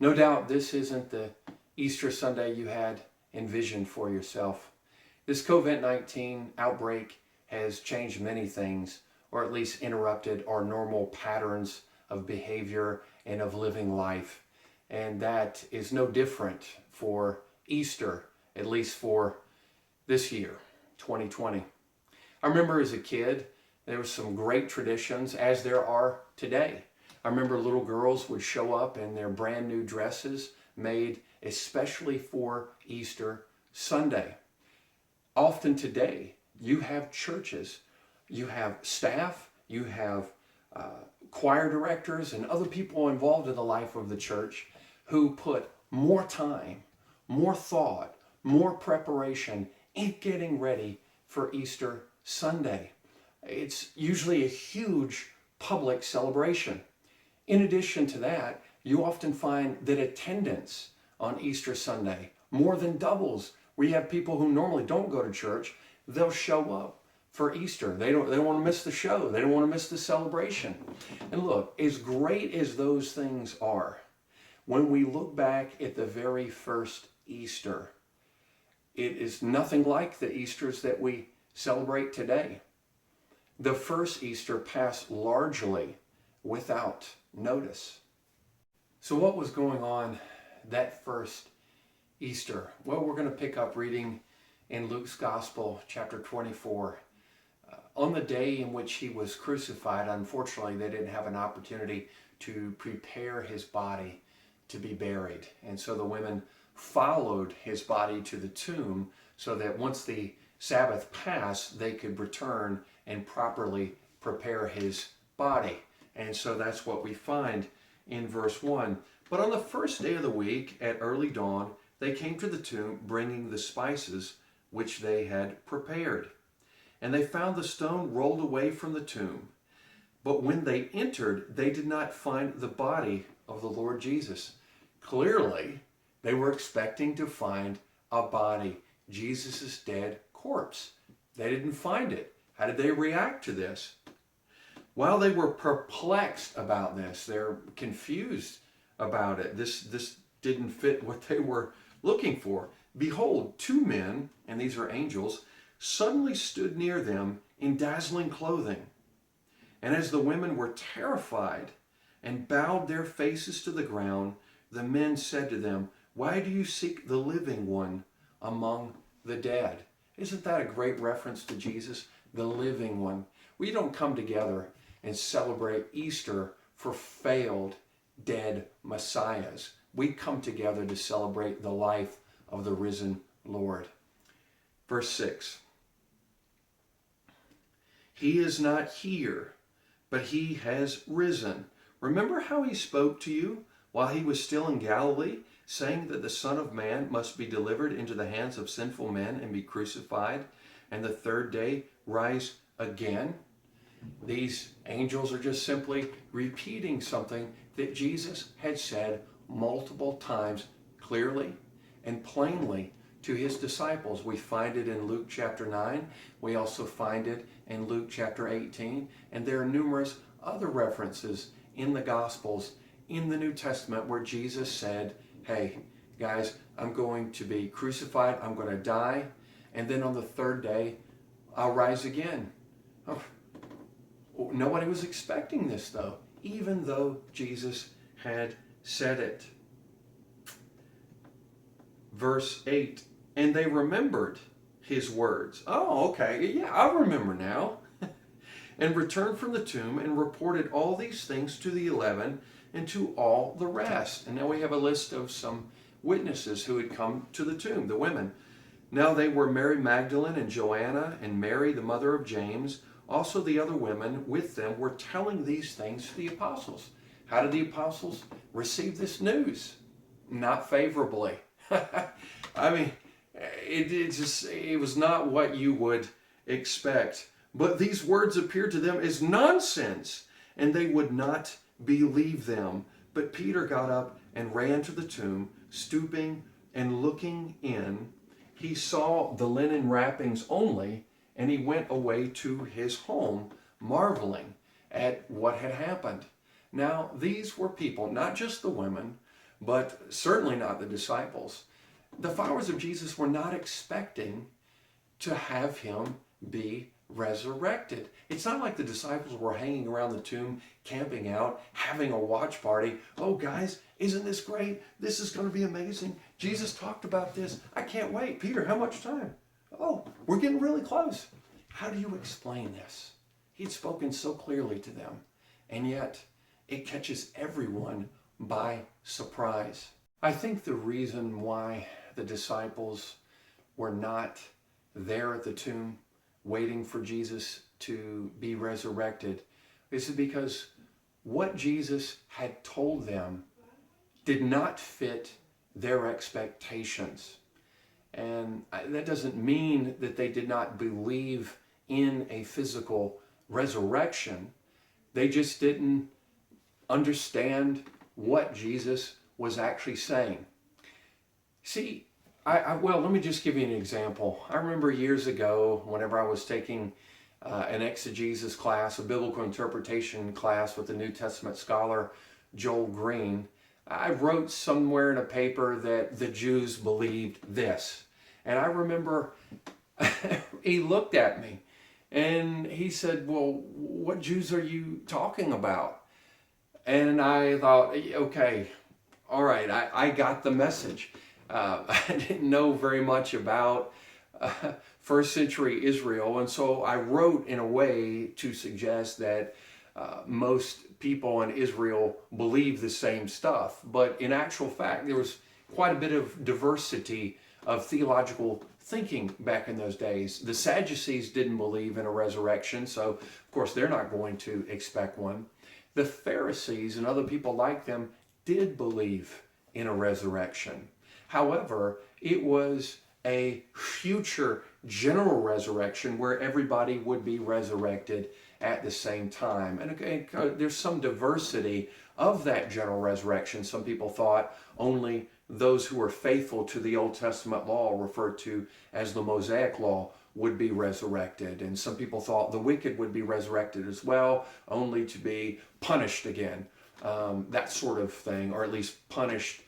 No doubt this isn't the Easter Sunday you had envisioned for yourself. This COVID-19 outbreak has changed many things, or at least interrupted our normal patterns of behavior and of living life. And that is no different for Easter, at least for this year, 2020. I remember as a kid, there were some great traditions, as there are today. I remember little girls would show up in their brand new dresses made especially for Easter Sunday. Often today, you have churches, you have staff, you have choir directors and other people involved in the life of the church who put more time, more thought, more preparation in getting ready for Easter Sunday. It's usually a huge public celebration. In addition to that, you often find that attendance on Easter Sunday more than doubles. We have people who normally don't go to church, they'll show up for Easter. They don't want to miss the show. They don't want to miss the celebration. And look, as great as those things are, when we look back at the very first Easter, it is nothing like the Easters that we celebrate today. The first Easter passed largely without notice. So what was going on that first Easter? Well, we're going to pick up reading in Luke's Gospel, chapter 24. On the day in which he was crucified, unfortunately, they didn't have an opportunity to prepare his body to be buried. And so the women followed his body to the tomb so that once the Sabbath passed, they could return and properly prepare his body. And so that's what we find in verse 1. But on the first day of the week, at early dawn, they came to the tomb bringing the spices which they had prepared. And they found the stone rolled away from the tomb. But when they entered, they did not find the body of the Lord Jesus. Clearly, they were expecting to find a body, Jesus' dead corpse. They didn't find it. How did they react to this? While they were perplexed about this, they're confused about it. This didn't fit what they were looking for. Behold, two men, and these are angels, suddenly stood near them in dazzling clothing. And as the women were terrified and bowed their faces to the ground, the men said to them, "Why do you seek the living one among the dead?" Isn't that a great reference to Jesus, the living one? We don't come together and celebrate Easter for failed, dead messiahs. We come together to celebrate the life of the risen Lord. Verse 6. He is not here, but he has risen. Remember how he spoke to you while he was still in Galilee, saying that the Son of Man must be delivered into the hands of sinful men and be crucified, and the third day rise again? These angels are just simply repeating something that Jesus had said multiple times clearly and plainly to his disciples. We find it in Luke chapter 9. We also find it in Luke chapter 18. And there are numerous other references in the Gospels, in the New Testament, where Jesus said, hey, guys, I'm going to be crucified. I'm going to die. And then on the third day, I'll rise again. Oh, nobody was expecting this, though, even though Jesus had said it. Verse 8, and they remembered his words. Oh, okay, yeah, I remember now. And returned from the tomb and reported all these things to the 11 and to all the rest. And now we have a list of some witnesses who had come to the tomb, the women. Now they were Mary Magdalene and Joanna and Mary, the mother of James. Also the other women with them were telling these things to the apostles. How did the apostles receive this news? Not favorably. I mean, it was not what you would expect. But these words appeared to them as nonsense, and they would not believe them. But Peter got up and ran to the tomb, stooping and looking in. He saw the linen wrappings only, and he went away to his home, marveling at what had happened. Now, these were people, not just the women, but certainly not the disciples. The followers of Jesus were not expecting to have him be resurrected. It's not like the disciples were hanging around the tomb, camping out, having a watch party. Oh, guys, isn't this great? This is going to be amazing. Jesus talked about this. I can't wait. Peter, how much time? Oh, we're getting really close. How do you explain this? He had spoken so clearly to them, and yet it catches everyone by surprise. I think the reason why the disciples were not there at the tomb waiting for Jesus to be resurrected is because what Jesus had told them did not fit their expectations. And that doesn't mean that they did not believe in a physical resurrection. They just didn't understand what Jesus was actually saying. See, well, let me just give you an example. I remember years ago, whenever I was taking an exegesis class, a biblical interpretation class with the New Testament scholar Joel Green, I wrote somewhere in a paper that the Jews believed this. And I remember he looked at me and he said, well, what Jews are you talking about? And I thought, okay, all right, I got the message. I didn't know very much about first century Israel, and so I wrote in a way to suggest that most people in Israel believe the same stuff. But in actual fact, there was quite a bit of diversity of theological thinking back in those days. The Sadducees didn't believe in a resurrection, so of course they're not going to expect one. The Pharisees and other people like them did believe in a resurrection. However, it was a future general resurrection where everybody would be resurrected at the same time. And there's some diversity of that general resurrection. Some people thought only those who were faithful to the Old Testament law, referred to as the Mosaic law, would be resurrected. And some people thought the wicked would be resurrected as well, only to be punished again. That sort of thing, or at least punished.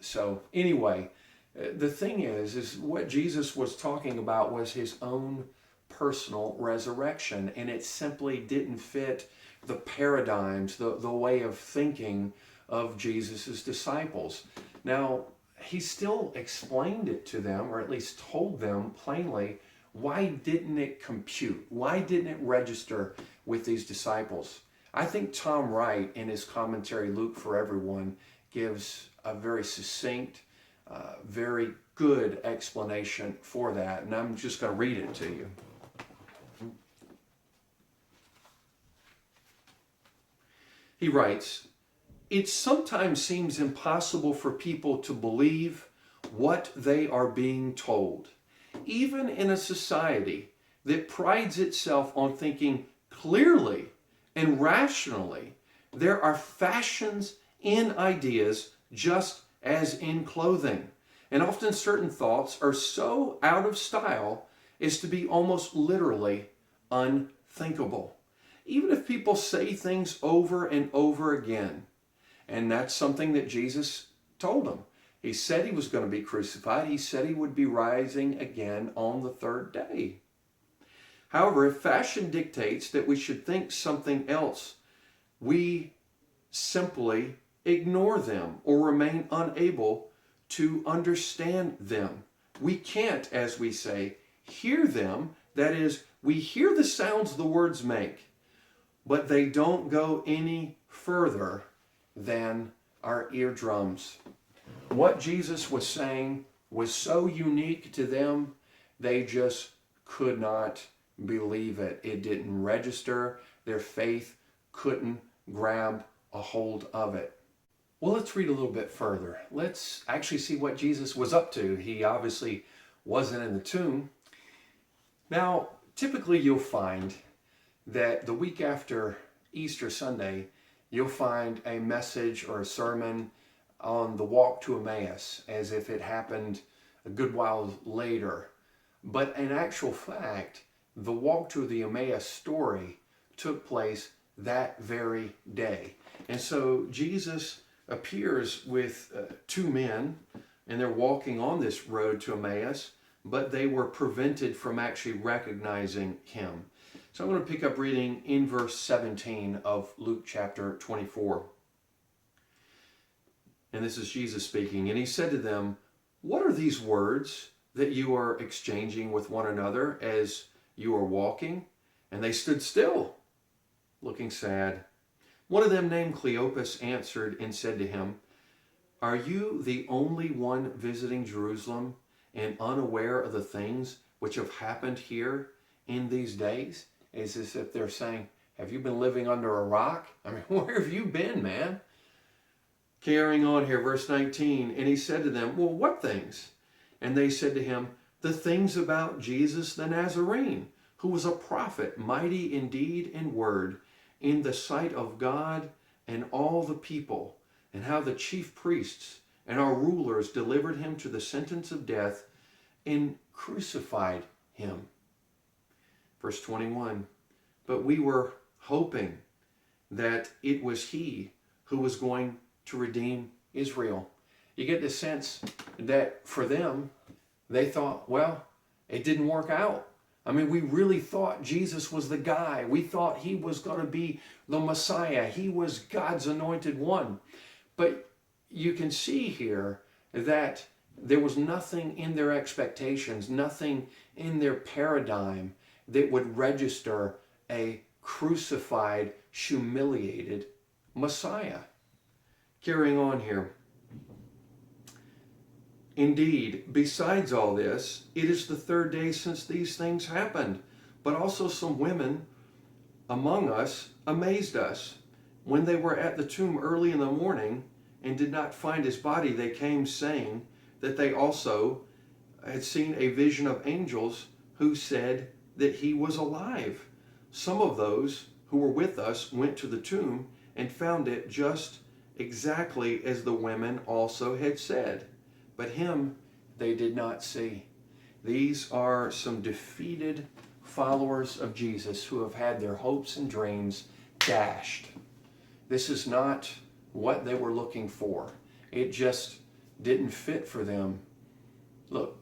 So anyway, the thing is what Jesus was talking about was his own personal resurrection, and it simply didn't fit the paradigms, the way of thinking of Jesus's disciples. Now, he still explained it to them, or at least told them plainly, why didn't it compute? Why didn't it register with these disciples? I think Tom Wright, in his commentary, Luke for Everyone, gives a very succinct, very good explanation for that. And I'm just going to read it to you. He writes, "It sometimes seems impossible for people to believe what they are being told, even in a society that prides itself on thinking clearly and rationally. There are fashions in ideas just as in clothing, and often certain thoughts are so out of style as to be almost literally unthinkable, even if people say things over and over again." And that's something that Jesus told them. He said he was going to be crucified. He said he would be rising again on the third day. However, if fashion dictates that we should think something else, we simply ignore them or remain unable to understand them. We can't, as we say, hear them. That is, we hear the sounds the words make, but they don't go any further than our eardrums. What Jesus was saying was so unique to them, they just could not believe it. It didn't register. Their faith couldn't grab a hold of it. Well, let's read a little bit further. Let's actually see what Jesus was up to. He obviously wasn't in the tomb. Now, typically you'll find that the week after Easter Sunday, you'll find a message or a sermon on the walk to Emmaus as if it happened a good while later. But in actual fact, the walk to the Emmaus story took place that very day. And so Jesus appears with two men, and they're walking on this road to Emmaus, but they were prevented from actually recognizing him. So I'm going to pick up reading in verse 17 of Luke chapter 24. And this is Jesus speaking. And he said to them, "What are these words that you are exchanging with one another as you are walking?" And they stood still, looking sad. One of them, named Cleopas, answered and said to him, "Are you the only one visiting Jerusalem and unaware of the things which have happened here in these days?" It's as if they're saying, have you been living under a rock? I mean, where have you been, man? Carrying on here, verse 19, and he said to them, "Well, what things?" And they said to him, "The things about Jesus the Nazarene, who was a prophet, mighty in deed and word, in the sight of God and all the people, and how the chief priests and our rulers delivered him to the sentence of death and crucified him." Verse 21, "But we were hoping that it was he who was going to redeem Israel." You get the sense that for them, they thought, well, it didn't work out. I mean, we really thought Jesus was the guy. We thought he was going to be the Messiah. He was God's anointed one. But you can see here that there was nothing in their expectations, nothing in their paradigm that would register a crucified, humiliated Messiah. Carrying on here. "Indeed, besides all this, it is the third day since these things happened. But also some women among us amazed us. When they were at the tomb early in the morning and did not find his body, they came saying that they also had seen a vision of angels who said that he was alive. Some of those who were with us went to the tomb and found it just exactly as the women also had said. But him they did not see." These are some defeated followers of Jesus who have had their hopes and dreams dashed. This is not what they were looking for. It just didn't fit for them. Look,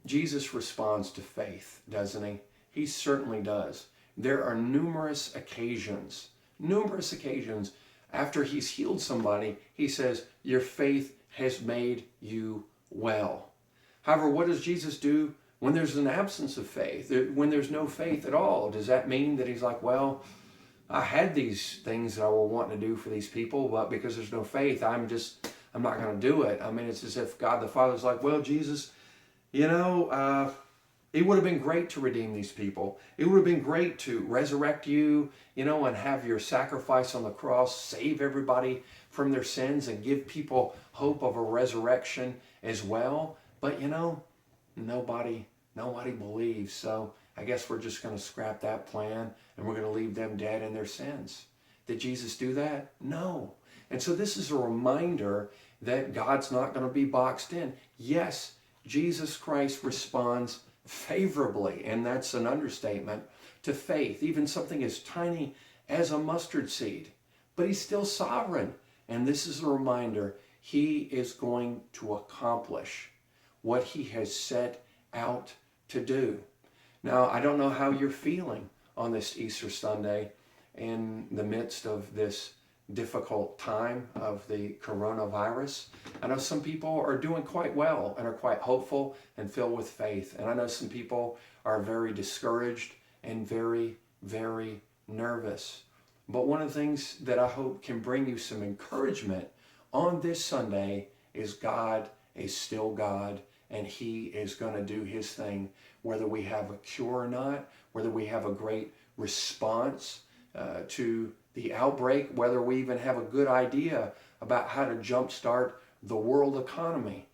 Jesus responds to faith, doesn't he? He certainly does. There are numerous occasions after he's healed somebody, he says, "Your faith has made you well." However, what does Jesus do when there's an absence of faith? When there's no faith at all? Does that mean that he's like, well, I had these things that I were wanting to do for these people, but because there's no faith, I'm not going to do it? I mean, it's as if God the Father's like, well, Jesus, it would have been great to redeem these people. It would have been great to resurrect you, and have your sacrifice on the cross save everybody from their sins and give people hope of a resurrection as well. But nobody believes. So I guess we're just going to scrap that plan and we're going to leave them dead in their sins. Did Jesus do that? No. And so this is a reminder that God's not going to be boxed in. Yes, Jesus Christ responds favorably, and that's an understatement, to faith, even something as tiny as a mustard seed. But he's still sovereign. And this is a reminder, he is going to accomplish what he has set out to do. Now, I don't know how you're feeling on this Easter Sunday in the midst of this difficult time of the coronavirus. I know some people are doing quite well and are quite hopeful and filled with faith. And I know some people are very discouraged and very, very nervous. But one of the things that I hope can bring you some encouragement on this Sunday is God is still God, and he is going to do his thing, whether we have a cure or not, whether we have a great response to the outbreak, whether we even have a good idea about how to jumpstart the world economy.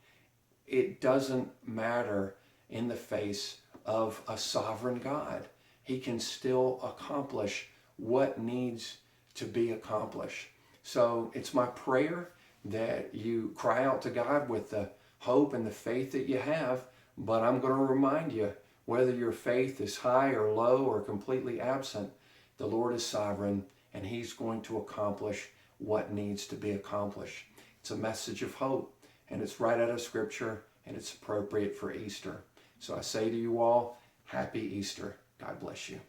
It doesn't matter in the face of a sovereign God. He can still accomplish what needs to be accomplished. So it's my prayer that you cry out to God with the hope and the faith that you have, but I'm going to remind you, whether your faith is high or low or completely absent, the Lord is sovereign and he's going to accomplish what needs to be accomplished. It's a message of hope, and it's right out of Scripture, and it's appropriate for Easter. So I say to you all, Happy Easter. God bless you.